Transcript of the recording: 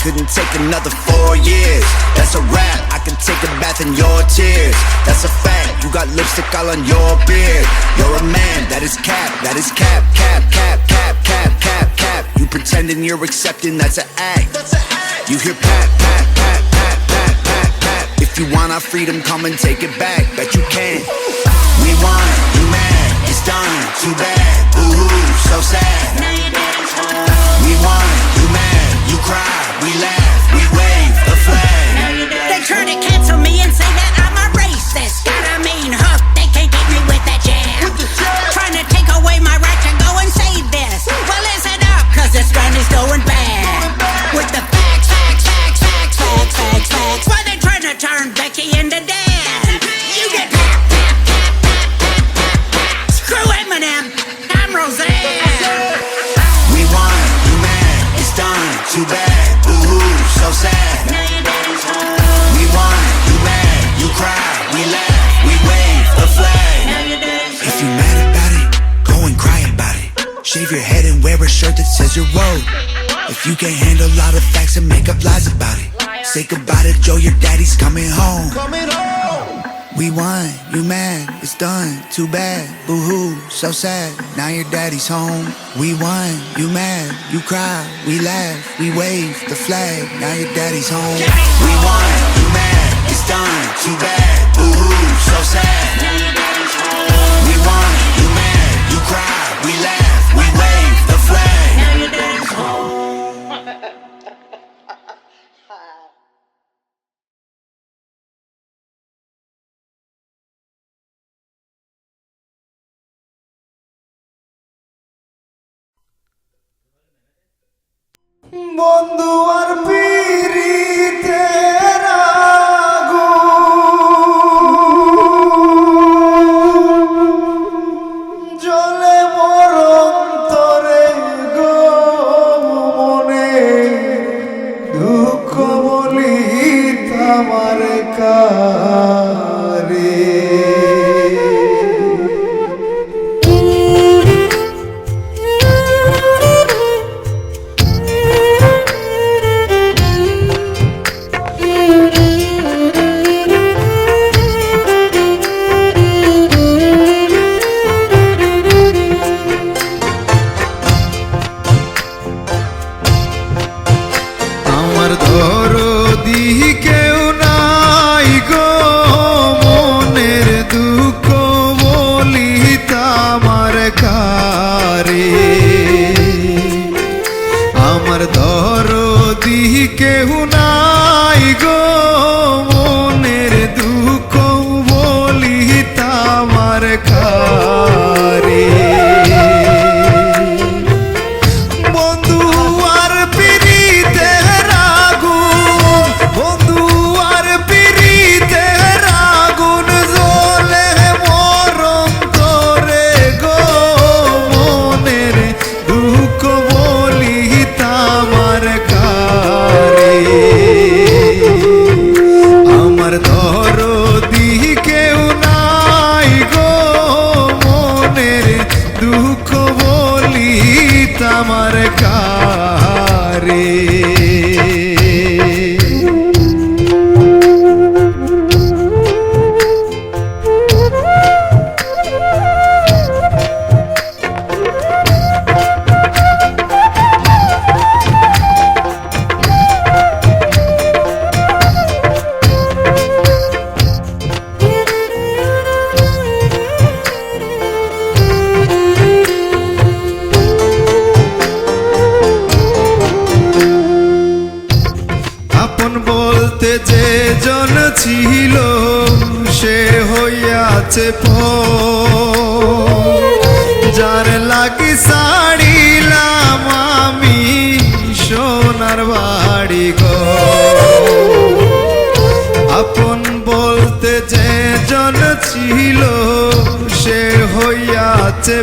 couldn't take another 4 years. That's a wrap, I can take a bath in your tears. That's a fact, you got lipstick all on your beard. You're a man, that is cap, that is cap, cap, cap, cap, cap, cap, cap. You pretending you're accepting, that's an act. You hear pat, pat, pat, pat, pat, pat, pat. If you want our freedom, come and take it back. Bet you can. We won, you mad, it's done, too bad. Boo-hoo, so sad. We won, you mad, you cry, we laugh, we wave the flag. They try to cancel me and say that I'm a racist. Got a mean hook, they can't get me with that jab. Trying to take away my right to go and say this. Well, listen up, cause this run is going bad. With the facts, facts, facts, facts, facts, facts, facts. Why they trying to turn Becky into Dan? You get pap, pap, pap, pap, pap, pap, pap. Screw Eminem, I'm Roseanne. We won, you mad, it's done, too bad. Boo-hoo, so sad. We won, you mad, you cry, we laugh, we wave the flag. If you mad about it, go and cry about it. Shave your head and wear a shirt that says you're woke. If you can't handle a lot of facts and make up lies about it, say goodbye to Joe, your daddy's coming home. We won, you mad, it's done, too bad. Boo-hoo, so sad, now your daddy's home. We won, you mad, you cry, we laugh, we wave the flag, now your daddy's home. We won, you mad, it's done, too bad. Boo-hoo, so sad. We won, you mad, you cry, we laugh, we wave the flag. Now your daddy's home. বন্ধু আর পীড়িতের আগুন জ্বলে মোর অন্তরে গো মনে দুঃখ বলিত আমার কারে কেউ নাই গো মনের দুঃখ বলিত আমার কারে বন্ধু আর পীড়িতের আগুন বন্ধু আর পীড়িতের আগুন জ্বলে মোর অন্তরে গো মনের দুঃখ বলিত আমার আমার দরদি কেউ নাই গো মনের দুঃখ বলিত আমার কারে যে জন ছিল সে হইয়াছে যার লাগি ছাড়িলাম আমি সোনার বাড়ি গো আপন বলতে যে জন ছিল সে হইয়াছে